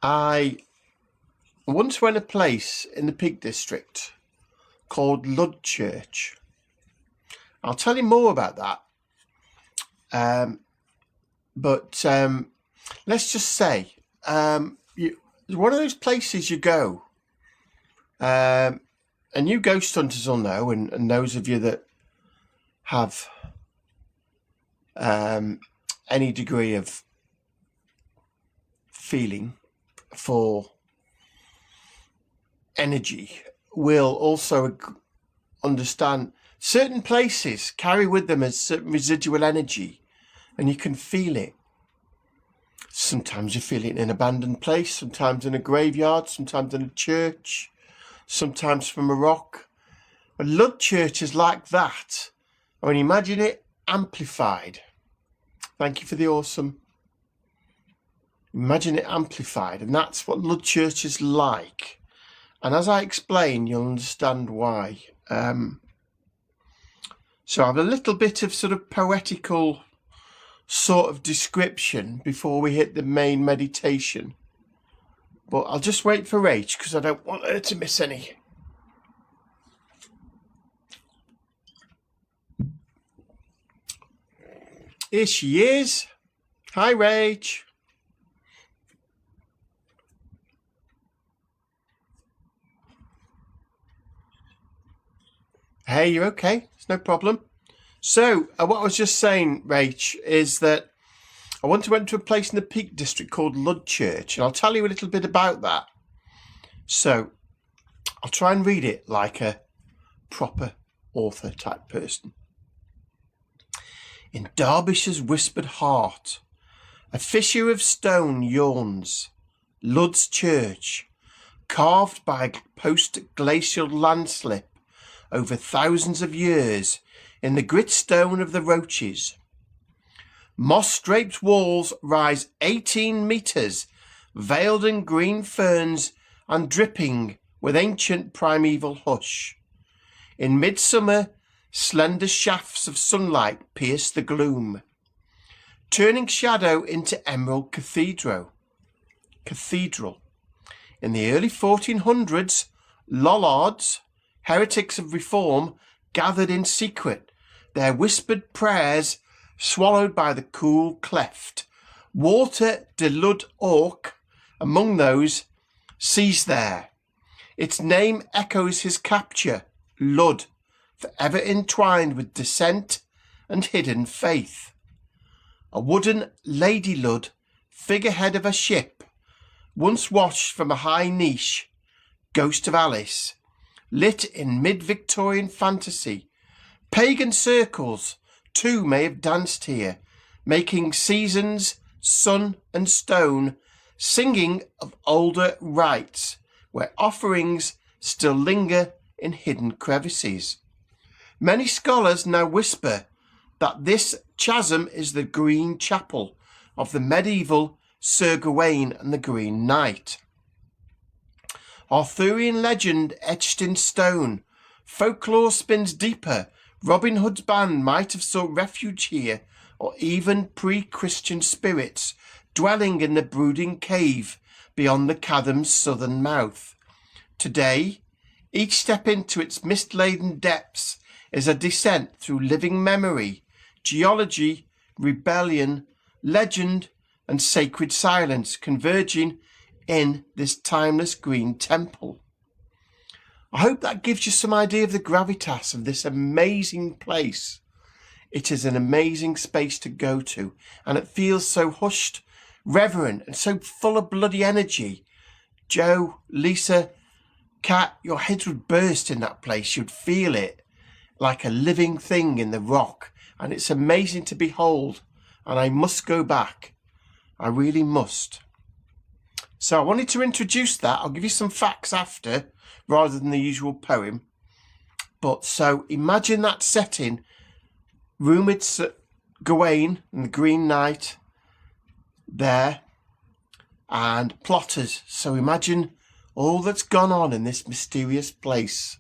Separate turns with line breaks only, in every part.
I once went a place in the Peak District called Ludchurch. I'll tell you more about that. But let's just say it's one of those places you go, and you ghost hunters will know, and those of you that have any degree of feeling for energy will also understand certain places carry with them a certain residual energy, and you can feel it. Sometimes you feel it in an abandoned place, sometimes in a graveyard, sometimes in a church, sometimes from a rock. But Ludchurch is like that. I mean, imagine it amplified. Thank you for the awesome. Imagine it amplified, and that's what Ludchurch is like. And as I explain, you'll understand why. So I have a little bit of sort of poetical sort of description before we hit the main meditation. But I'll just wait for Rach because I don't want her to miss any. Here she is. Hi, Rach. Hey, you're okay. It's no problem. So, what I was just saying, Rach, is that I want to went to a place in the Peak District called Ludchurch, and I'll tell you a little bit about that. So, I'll try and read it like a proper author type person. In Derbyshire's whispered heart, a fissure of stone yawns, Ludchurch, carved by a post-glacial landslip over thousands of years in the grit stone of the Roaches. Moss-draped walls rise 18 metres, veiled in green ferns and dripping with ancient primeval hush. In midsummer, slender shafts of sunlight pierce the gloom, turning shadow into emerald cathedral. In the early 1400s, Lollards, heretics of reform, gathered in secret, their whispered prayers swallowed by the cool cleft. Walter de Lud Orc, among those, sees there. Its name echoes his capture, Lud, forever entwined with descent and hidden faith. A wooden Lady Lud, figurehead of a ship, once watched from a high niche, ghost of Alice, lit in mid-Victorian fantasy. Pagan circles, too, may have danced here, making seasons, sun and stone, singing of older rites, where offerings still linger in hidden crevices. Many scholars now whisper that this chasm is the Green Chapel of the medieval Sir Gawain and the Green Knight. Arthurian legend etched in stone, folklore spins deeper. Robin Hood's band might have sought refuge here, or even pre-Christian spirits dwelling in the brooding cave beyond the chasm's southern mouth. Today, each step into its mist-laden depths is a descent through living memory, geology, rebellion, legend, and sacred silence converging in this timeless green temple. I hope that gives you some idea of the gravitas of this amazing place. It is an amazing space to go to, and it feels so hushed, reverent, and so full of bloody energy. Joe, Lisa, Kat, your heads would burst in that place. You'd feel it like a living thing in the rock, and it's amazing to behold, and I must go back. I really must. So I wanted to introduce that. I'll give you some facts after, rather than the usual poem. But so imagine that setting, rumoured Gawain and the Green Knight there, and plotters. So imagine all that's gone on in this mysterious place.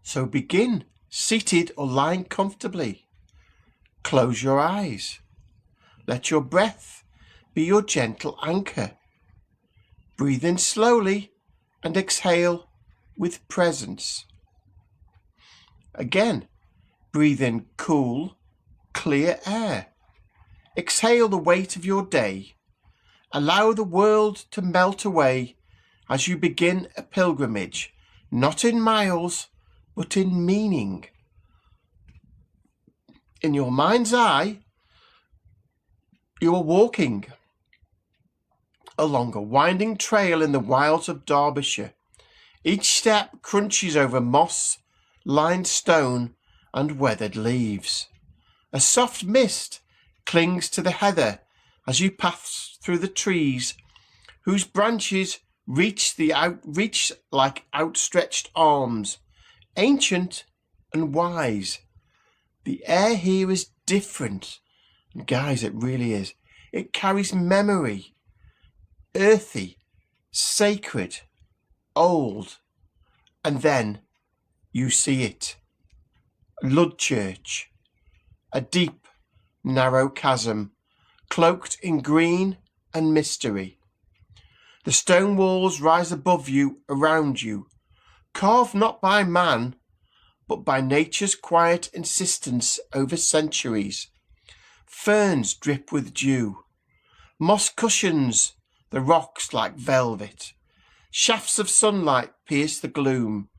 So begin, seated or lying comfortably. Close your eyes. Let your breath be your gentle anchor. Breathe in slowly and exhale with presence. Again, breathe in cool, clear air. Exhale the weight of your day. Allow the world to melt away as you begin a pilgrimage, not in miles, but in meaning. In your mind's eye, you are walking along a winding trail in the wilds of Derbyshire. Each step crunches over moss-lined stone and weathered leaves. A soft mist clings to the heather as you pass through the trees, whose branches reach like outstretched arms, ancient and wise. The air here is different, and guys, it really is. It carries memory, earthy, sacred, old, and then you see it. Ludchurch, a deep, narrow chasm, cloaked in green and mystery. The stone walls rise above you, around you, carved not by man, but by nature's quiet insistence over centuries. Ferns drip with dew. Moss cushions the rocks like velvet. Shafts of sunlight pierce the gloom,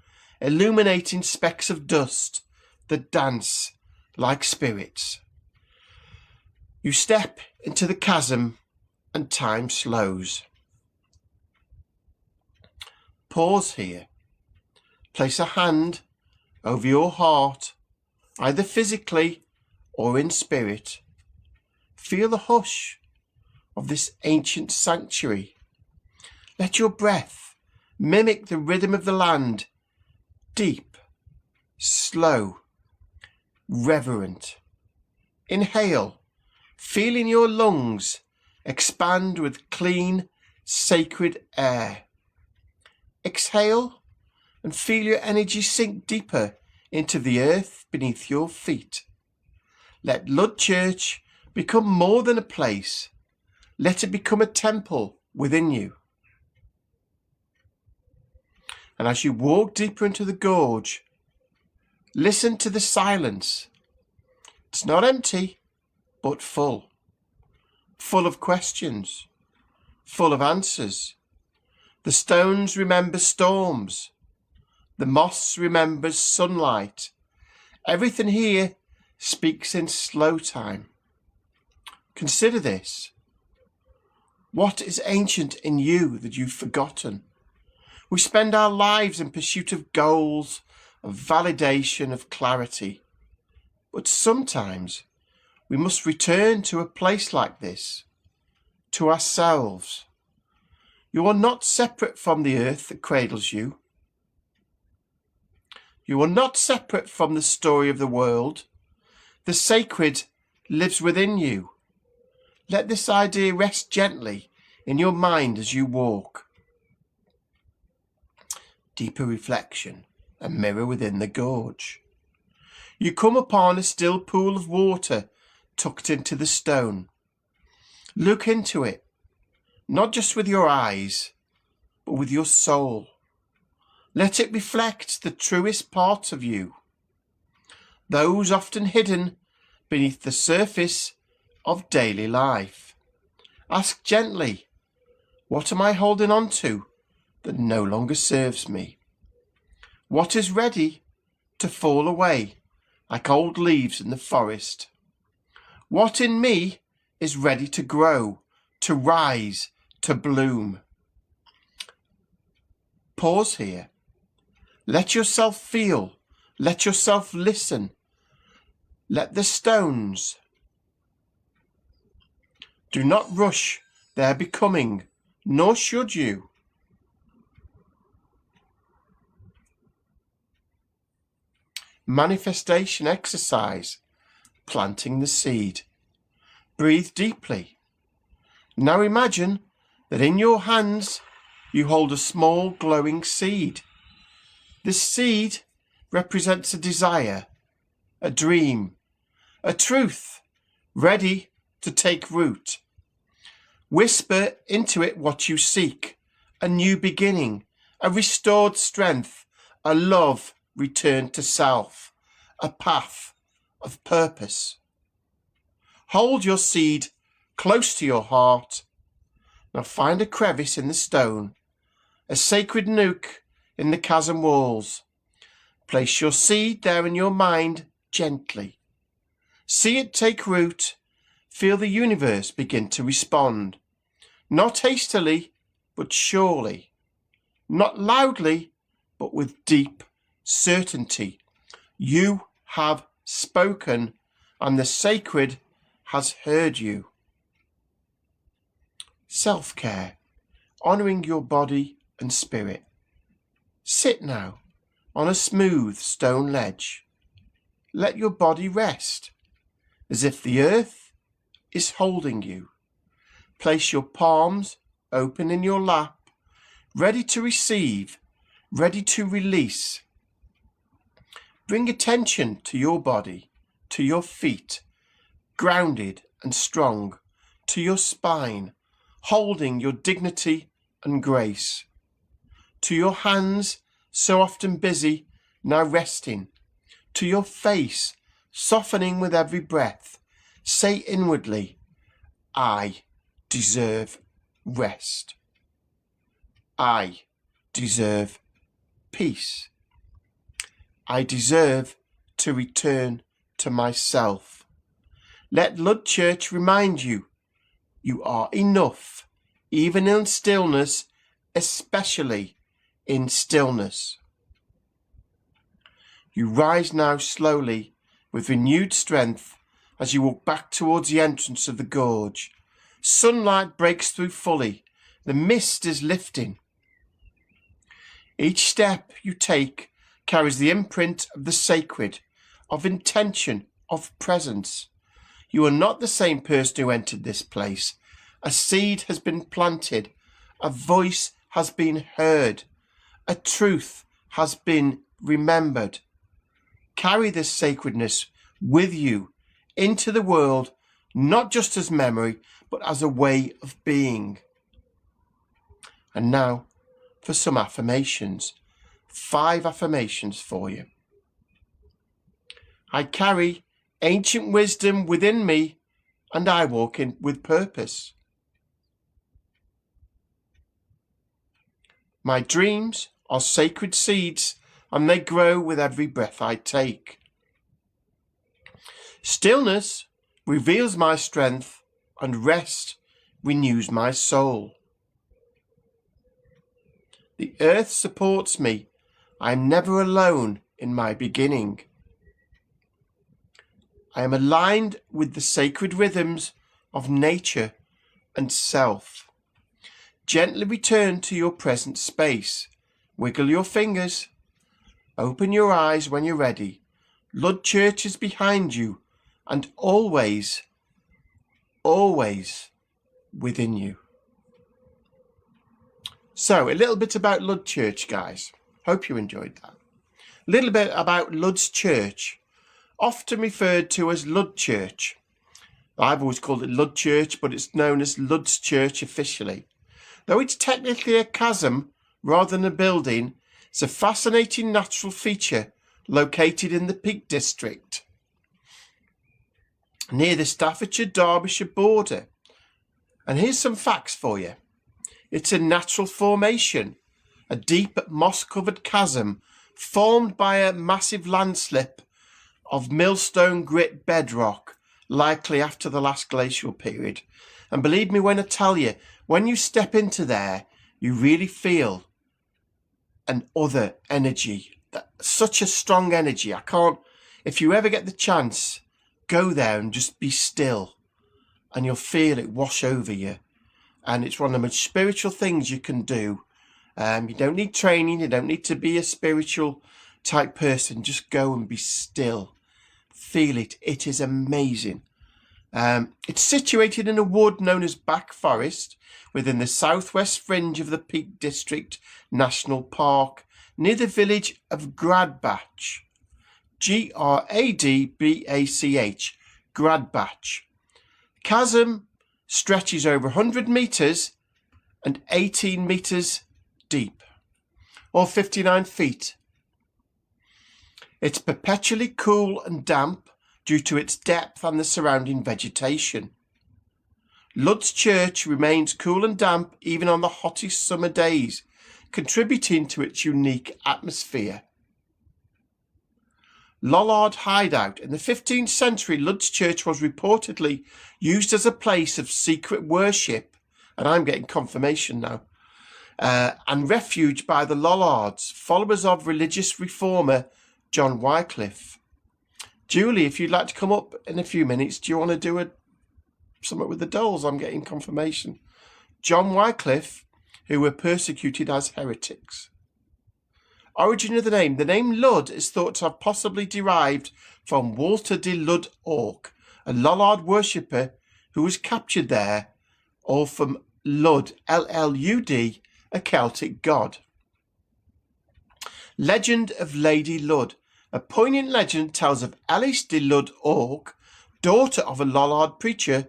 illuminating specks of dust that dance like spirits. You step into the chasm and time slows. Pause here. Place a hand over your heart, either physically or in spirit. Feel the hush of this ancient sanctuary. Let your breath mimic the rhythm of the land, deep, slow, reverent. Inhale, feeling your lungs expand with clean, sacred air. Exhale and feel your energy sink deeper into the earth beneath your feet. Let Ludchurch become more than a place. Let it become a temple within you. And as you walk deeper into the gorge, listen to the silence. It's not empty, but full. Full of questions, full of answers. The stones remember storms. The moss remembers sunlight. Everything here speaks in slow time. Consider this. What is ancient in you that you've forgotten? We spend our lives in pursuit of goals, of validation, of clarity. But sometimes we must return to a place like this, to ourselves. You are not separate from the earth that cradles you. You are not separate from the story of the world. The sacred lives within you. Let this idea rest gently in your mind as you walk. Deeper reflection, a mirror within the gorge. You come upon a still pool of water tucked into the stone. Look into it, not just with your eyes, but with your soul. Let it reflect the truest parts of you, those often hidden beneath the surface of daily life. Ask gently, what am I holding on to that no longer serves me? What is ready to fall away like old leaves in the forest? What in me is ready to grow, to rise, to bloom? Pause here. Let yourself feel. Let yourself listen. Let the stones. Do not rush their becoming, nor should you. Manifestation exercise, planting the seed. Breathe deeply. Now imagine that in your hands you hold a small glowing seed. This seed represents a desire, a dream, a truth ready to take root. Whisper into it what you seek, a new beginning, a restored strength, a love returned to self, a path of purpose. Hold your seed close to your heart. Now find a crevice in the stone, a sacred nook in the chasm walls. Place your seed there in your mind gently. See it take root. Feel the universe begin to respond. Not hastily, but surely. Not loudly, but with deep certainty. You have spoken, and the sacred has heard you. Self-care, honouring your body and spirit. Sit now on a smooth stone ledge. Let your body rest, as if the earth is holding you. Place your palms open in your lap, ready to receive, ready to release. Bring attention to your body, to your feet, grounded and strong, to your spine, holding your dignity and grace. To your hands, so often busy, now resting. To your face, softening with every breath. Say inwardly, I deserve rest. I deserve peace. I deserve to return to myself. Let Ludchurch remind you, you are enough, even in stillness, especially in stillness. You rise now slowly with renewed strength as you walk back towards the entrance of the gorge. Sunlight breaks through fully. The mist is lifting. Each step you take carries the imprint of the sacred, of intention, of presence. You are not the same person who entered this place. A seed has been planted. A voice has been heard. A truth has been remembered. Carry this sacredness with you into the world, not just as memory, but as a way of being. And now for some affirmations. 5 affirmations for you. I carry ancient wisdom within me, and I walk in with purpose. My dreams are sacred seeds, and they grow with every breath I take. Stillness reveals my strength, and rest renews my soul. The earth supports me. I am never alone in my beginning. I am aligned with the sacred rhythms of nature and self. Gently return to your present space. Wiggle your fingers. Open your eyes when you're ready. Ludchurch is behind you and always, always within you. So, a little bit about Ludchurch, guys. Hope you enjoyed that. A little bit about Ludchurch, often referred to as Ludchurch. I've always called it Ludchurch, but it's known as Ludchurch officially. Though it's technically a chasm rather than a building, it's a fascinating natural feature located in the Peak District, near the Staffordshire-Derbyshire border. And here's some facts for you. It's a natural formation, a deep moss-covered chasm formed by a massive landslip of millstone grit bedrock, likely after the last glacial period. And believe me when I tell you, when you step into there, you really feel an other energy, such a strong energy. If you ever get the chance, go there and just be still, and you'll feel it wash over you. And it's one of the most spiritual things you can do. You don't need training. You don't need to be a spiritual type person. Just go and be still. Feel it. It is amazing. It's situated in a wood known as Back Forest within the southwest fringe of the Peak District National Park near the village of Gradbach. Gradbach. Gradbach. Chasm stretches over 100 metres and 18 metres deep, or 59 feet. It's perpetually cool and damp due to its depth and the surrounding vegetation. Ludchurch remains cool and damp even on the hottest summer days, contributing to its unique atmosphere. Lollard Hideout. In the 15th century, Ludchurch was reportedly used as a place of secret worship, and I'm getting confirmation now, and refuge by the Lollards, followers of religious reformer John Wycliffe. Julie, if you'd like to come up in a few minutes, do you want to do something with the dolls? I'm getting confirmation. John Wycliffe, who were persecuted as heretics. Origin of the name. The name Lud is thought to have possibly derived from Walter de Ludchurch, a Lollard worshipper who was captured there, or from Lud, L-L-U-D, a Celtic god. Legend of Lady Lud. A poignant legend tells of Alice de Ludchurch, daughter of a Lollard preacher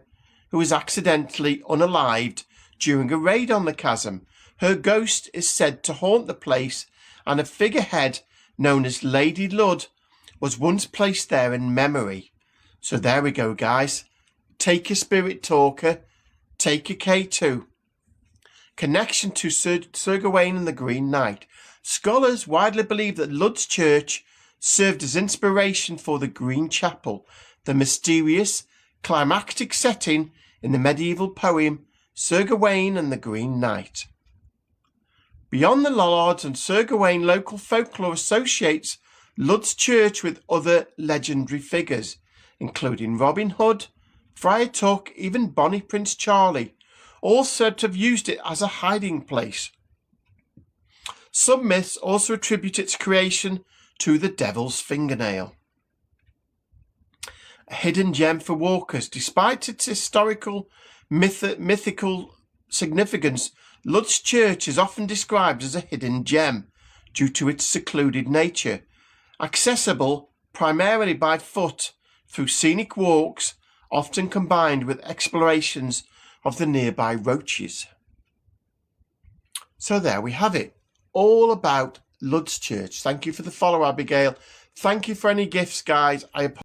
who was accidentally unalived during a raid on the chasm. Her ghost is said to haunt the place, and a figurehead known as Lady Lud was once placed there in memory. So there we go, guys. Take your spirit talker, take your K2. Connection to Sir Gawain and the Green Knight. Scholars widely believe that Ludchurch served as inspiration for the Green Chapel, the mysterious, climactic setting in the medieval poem Sir Gawain and the Green Knight. Beyond the Lollards and Sir Gawain, local folklore associates Ludchurch with other legendary figures, including Robin Hood, Friar Tuck, even Bonnie Prince Charlie, all said to have used it as a hiding place. Some myths also attribute its creation to the devil's fingernail. A hidden gem for walkers. Despite its historical, mythical significance, Ludchurch is often described as a hidden gem due to its secluded nature, accessible primarily by foot through scenic walks, often combined with explorations of the nearby roaches. So there we have it, all about Ludchurch. Thank you for the follow, Abigail. Thank you for any gifts, guys.